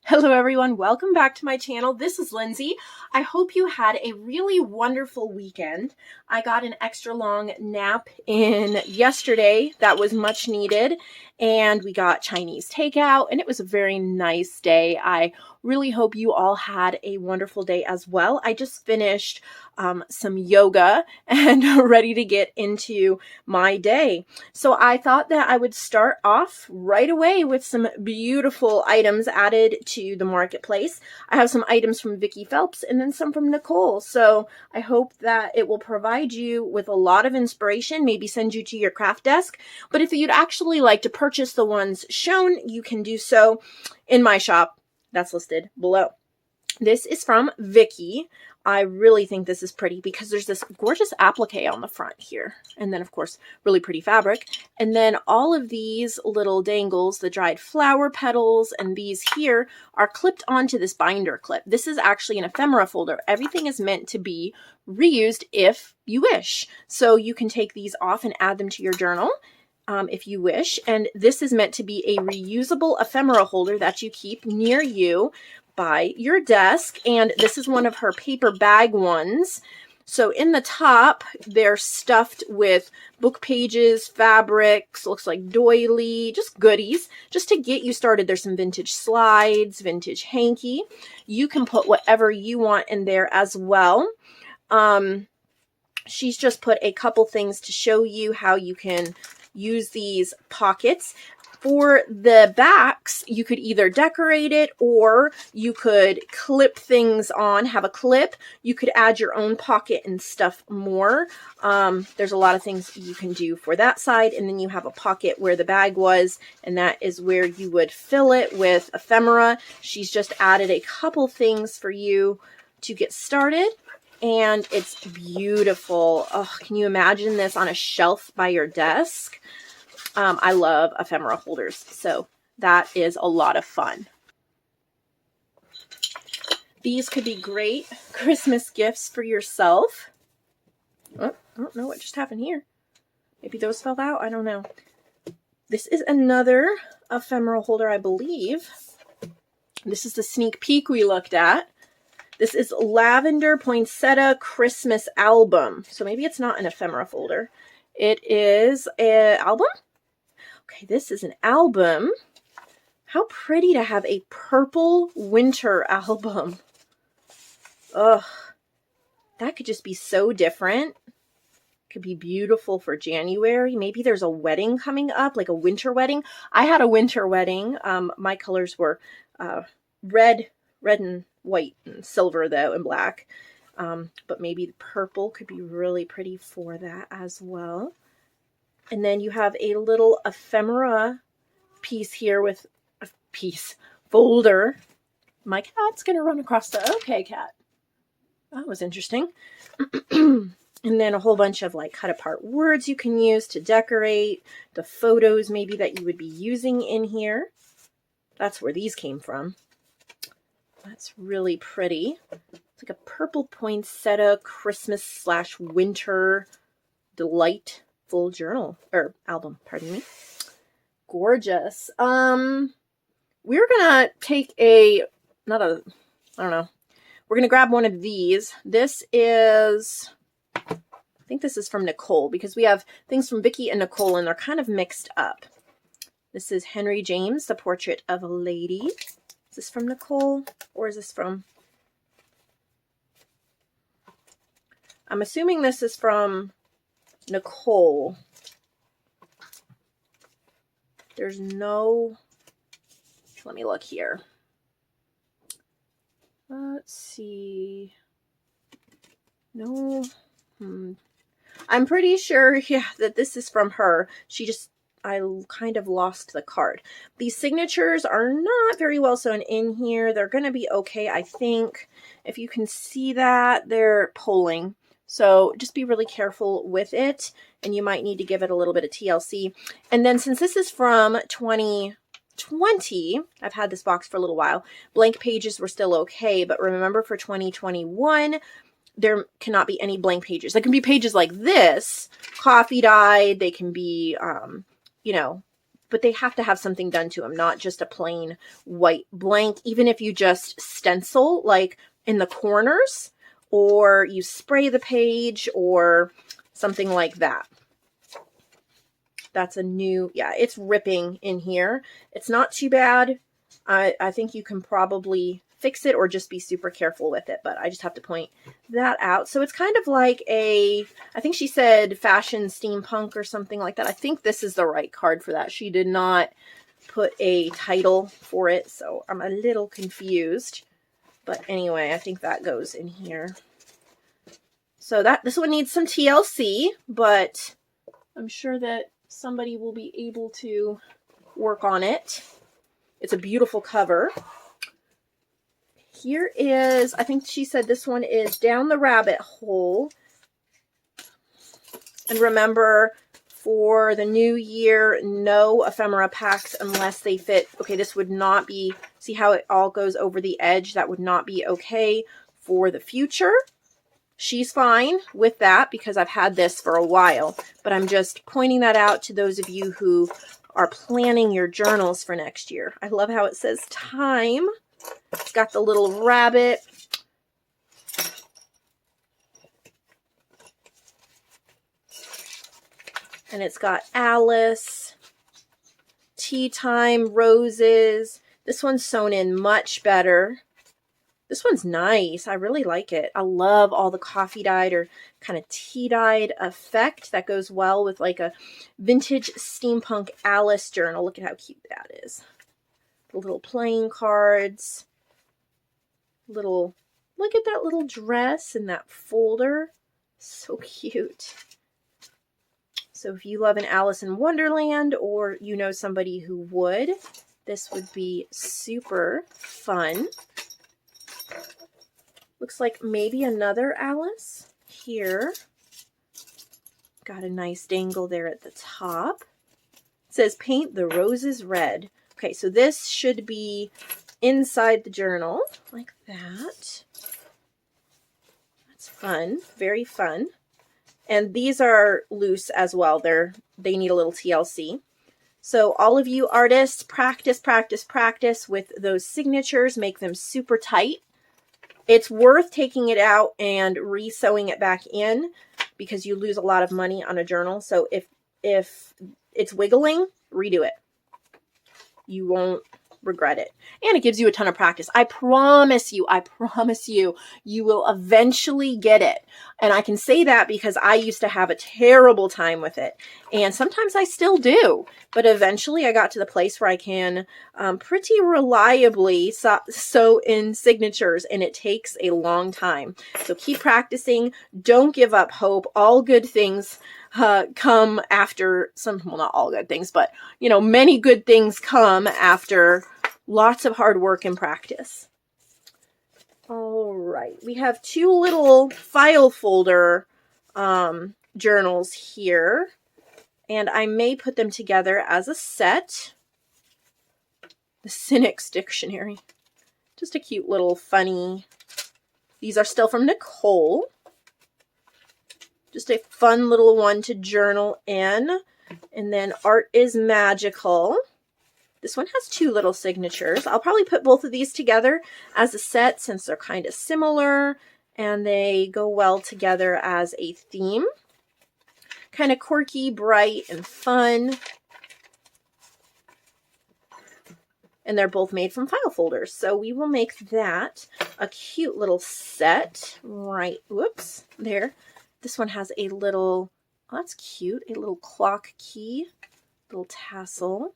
Hello everyone, welcome back to my channel. This is Lindsay. I hope you had a really wonderful weekend. I got an extra long nap in yesterday that was much needed, and we got Chinese takeout, and it was a very nice day. I really hope you all had a wonderful day as well. I just finished some yoga and ready to get into my day. So I thought that I would start off right away with some beautiful items added to the marketplace. I have some items from Vickie Phelps and then some from Nicole. So I hope that it will provide you with a lot of inspiration, maybe send you to your craft desk. But if you'd actually like to purchase the ones shown, you can do so in my shop. That's listed below. This is from Vickie. I really think this is pretty because there's this gorgeous applique on the front here. And then, of course, really pretty fabric. And then all of these little dangles, the dried flower petals, and these here are clipped onto this binder clip. This is actually an ephemera folder. Everything is meant to be reused if you wish. So you can take these off and add them to your journal if you wish. And this is meant to be a reusable ephemera holder that you keep near you by your desk. And this is one of her paper bag ones. So in the top, they're stuffed with book pages, fabrics, looks like doily, just goodies, just to get you started. There's some vintage slides, vintage hanky. You can put whatever you want in there as well. She's just put a couple things to show you how you can use these pockets. For the backs, you could either decorate it or you could clip things on, have a clip. You could add your own pocket and stuff more. There's a lot of things you can do for that side. And then you have a pocket where the bag was, and that is where you would fill it with ephemera. She's just added a couple things for you to get started. And it's beautiful. Oh, can you imagine this on a shelf by your desk? I love ephemera holders, so that is a lot of fun. These could be great Christmas gifts for yourself. Oh, I don't know what just happened here. Maybe those fell out. I don't know. This is another ephemera holder, I believe. This is the sneak peek we looked at. This is Lavender Poinsettia Christmas Album. So maybe it's not an ephemera folder. It is an album? Okay, this is an album. How pretty to have a purple winter album. Ugh. That could just be so different. Could be beautiful for January. Maybe there's a wedding coming up, like a winter wedding. I had a winter wedding. My colors were red and white and silver though, and black. But maybe the purple could be really pretty for that as well. And then you have a little ephemera piece here with a folder. My cat's going to run across the, okay, cat. That was interesting. And then a whole bunch of like cut apart words you can use to decorate. The photos maybe that you would be using in here. That's where these came from. That's really pretty. It's like a purple poinsettia Christmas / winter delight full journal or album, pardon me. Gorgeous. We're gonna take I don't know. We're gonna grab one of these. This is, I think this is from Nicole, because we have things from Vickie and Nicole and they're kind of mixed up. This is Henry James, The Portrait of a Lady. Is this from Nicole or is this from, I'm assuming this is from Nicole. There's no, let me look here. Let's see. No. I'm pretty sure, yeah, that this is from her. I kind of lost the card. These signatures are not very well sewn in here. They're going to be okay, I think. If you can see that, they're pulling. So just be really careful with it, and you might need to give it a little bit of TLC. And then since this is from 2020, I've had this box for a little while, blank pages were still okay, but remember for 2021, there cannot be any blank pages. There can be pages like this, coffee dyed, they can be, you know, but they have to have something done to them, not just a plain white blank. Even if you just stencil like in the corners, or you spray the page or something like that. That's a new, yeah, it's ripping in here. It's not too bad. I think you can probably fix it or just be super careful with it, but I just have to point that out. So it's kind of like a, I think she said fashion steampunk or something like that. I think this is the right card for that. She did not put a title for it, so I'm a little confused. But anyway, I think that goes in here. So this one needs some TLC, but I'm sure that somebody will be able to work on it. It's a beautiful cover. Here is, I think she said this one is Down the Rabbit Hole. And remember, for the new year, no ephemera packs unless they fit. Okay, this would not be, see how it all goes over the edge? That would not be okay for the future. She's fine with that because I've had this for a while, but I'm just pointing that out to those of you who are planning your journals for next year. I love how it says time. It's got the little rabbit. And it's got Alice, tea time, roses. This one's sewn in much better. This one's nice. I really like it. I love all the coffee dyed or kind of tea dyed effect that goes well with like a vintage steampunk Alice journal. Look at how cute that is. The little playing cards. Look at that little dress and that folder. So cute. So if you love an Alice in Wonderland or you know somebody who would, this would be super fun. Looks like maybe another Alice here. Got a nice dangle there at the top. It says paint the roses red. Okay, so this should be inside the journal like that. That's fun, very fun. And these are loose as well. They need a little TLC. So all of you artists, practice, practice, practice with those signatures. Make them super tight. It's worth taking it out and re-sewing it back in because you lose a lot of money on a journal. So if it's wiggling, redo it. You won't regret it. And it gives you a ton of practice. I promise you, you will eventually get it. And I can say that because I used to have a terrible time with it. And sometimes I still do. But eventually I got to the place where I can pretty reliably sew in signatures. And it takes a long time. So keep practicing. Don't give up hope. All good things come after well, not all good things, but many good things come after lots of hard work and practice. All right, we have two little file folder journals here, and I may put them together as a set. The Cynic's Dictionary, just a cute little funny. These are still from Nicol. Just a fun little one to journal in. And then Art is Magical. This one has two little signatures. I'll probably put both of these together as a set since they're kind of similar and they go well together as a theme. Kind of quirky, bright, and fun. And they're both made from file folders. So we will make that a cute little set. Right, whoops, there. This one has a little, oh, that's cute, a little clock key, little tassel.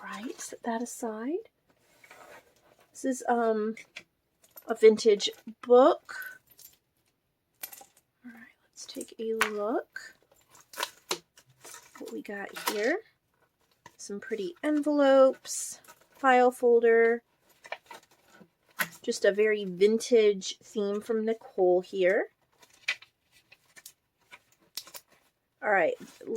Right, set that aside. This is a vintage book. All right, let's take a look what we got here. Some pretty envelopes, file folder. Just a very vintage theme from Nicol here. All right,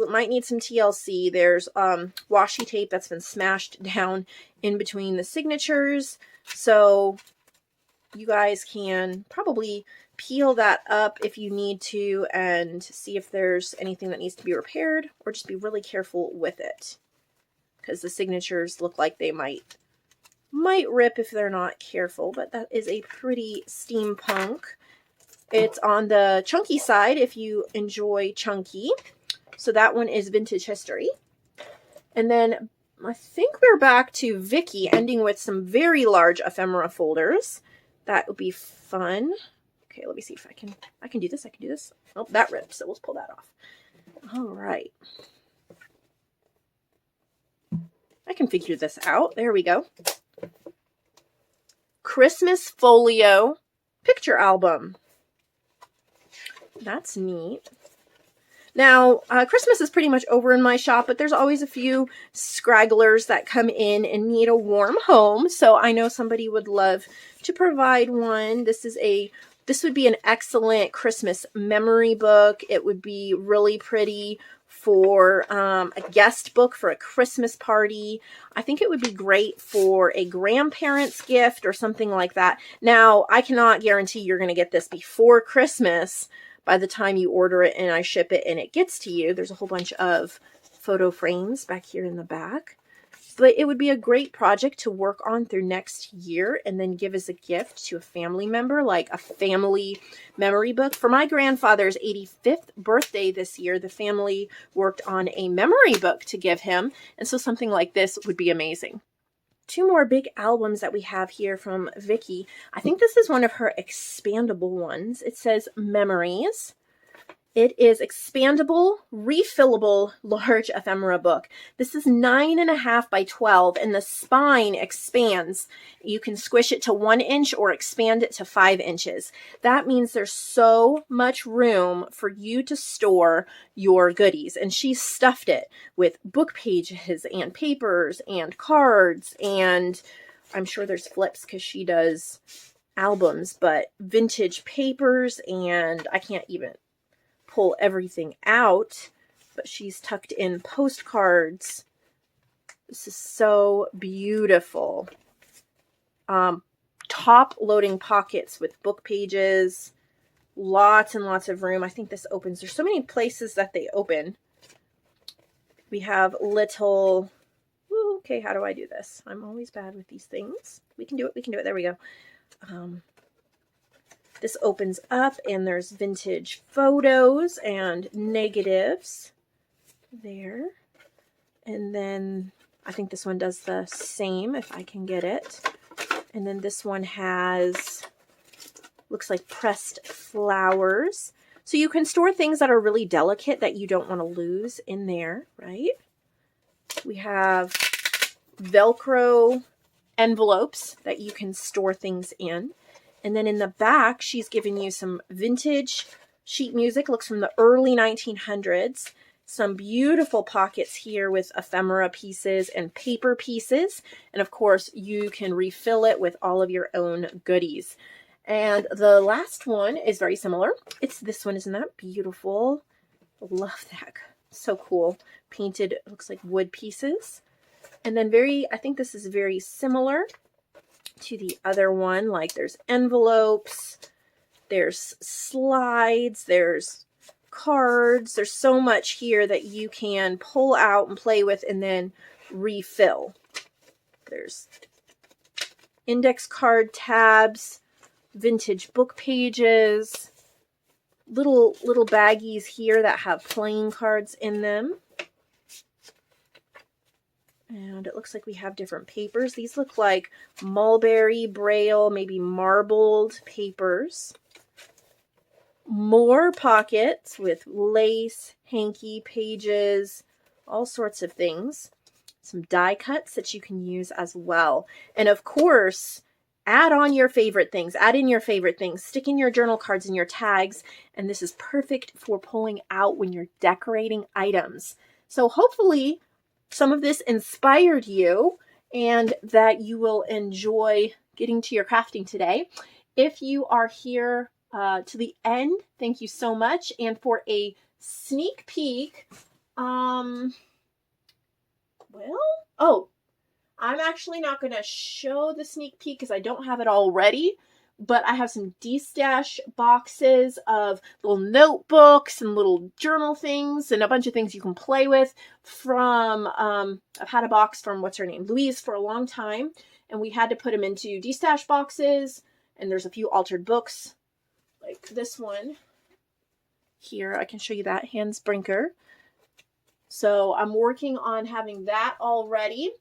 might need some TLC. There's washi tape that's been smashed down in between the signatures. So you guys can probably peel that up if you need to and see if there's anything that needs to be repaired, or just be really careful with it. because the signatures look like they might rip if they're not careful, but that is a pretty steampunk. It's on the chunky side if you enjoy chunky. So that one is vintage history. And then I think we're back to Vickie, ending with some very large ephemera folders. That would be fun. Okay, let me see if I can do this. I can do this. Oh, that ripped, so we'll pull that off. All right. I can figure this out. There we go. Christmas folio picture album. That's neat. Now, Christmas is pretty much over in my shop, but there's always a few scragglers that come in and need a warm home. So I know somebody would love to provide one. This would be an excellent Christmas memory book. It would be really pretty for a guest book for a Christmas party. I think it would be great for a grandparent's gift or something like that. Now, I cannot guarantee you're going to get this before Christmas. By the time you order it and I ship it and it gets to you, there's a whole bunch of photo frames back here in the back. But it would be a great project to work on through next year and then give as a gift to a family member, like a family memory book. For my grandfather's 85th birthday this year, the family worked on a memory book to give him. And so something like this would be amazing. Two more big albums that we have here from Vickie. I think this is one of her expandable ones. It says Memories. It is expandable, refillable, large ephemera book. This is 9.5 by 12, and the spine expands. You can squish it to 1 inch or expand it to 5 inches. That means there's so much room for you to store your goodies. And she stuffed it with book pages and papers and cards, and I'm sure there's flips because she does albums, but vintage papers, and I can't even pull everything out, but she's tucked in postcards. This is so beautiful. Top loading pockets with book pages, lots and lots of room. I think this opens. There's so many places that they open. We have little, okay, how do I do this? I'm always bad with these things. We can do it. We can do it. There we go. This opens up and there's vintage photos and negatives there. And then I think this one does the same if I can get it. And then this one has, looks like pressed flowers. So you can store things that are really delicate that you don't want to lose in there, right? We have Velcro envelopes that you can store things in. And then in the back, she's given you some vintage sheet music. Looks from the early 1900s. Some beautiful pockets here with ephemera pieces and paper pieces. And of course, you can refill it with all of your own goodies. And the last one is very similar. It's this one. Isn't that beautiful? Love that. So cool. Painted, looks like wood pieces. And then I think this is very similar to the other one. Like there's envelopes, there's slides, there's cards. There's so much here that you can pull out and play with and then refill. There's index card tabs, vintage book pages, little baggies here that have playing cards in them. And it looks like we have different papers. These look like mulberry, braille, maybe marbled papers. More pockets with lace, hanky, pages, all sorts of things. Some die cuts that you can use as well. And of course, add on your favorite things. Add in your favorite things. Stick in your journal cards and your tags. And this is perfect for pulling out when you're decorating items. So hopefully some of this inspired you and that you will enjoy getting to your crafting today. If you are here to the end, thank you so much. And for a sneak peek, I'm actually not going to show the sneak peek because I don't have it all ready. But I have some D-stash boxes of little notebooks and little journal things and a bunch of things you can play with from, I've had a box from, what's her name, Louise, for a long time. And we had to put them into D-stash boxes. And there's a few altered books like this one here. I can show you that, Hans Brinker. So I'm working on having that all ready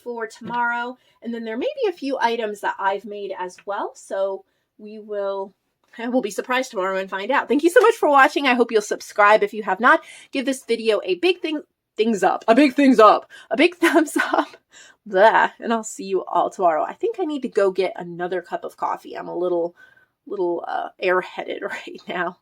for tomorrow. And then there may be a few items that I've made as well. So we'll be surprised tomorrow and find out. Thank you so much for watching. I hope you'll subscribe if you have not. Give this video a big thumbs up. Blah. And I'll see you all tomorrow. I think I need to go get another cup of coffee. I'm a little airheaded right now.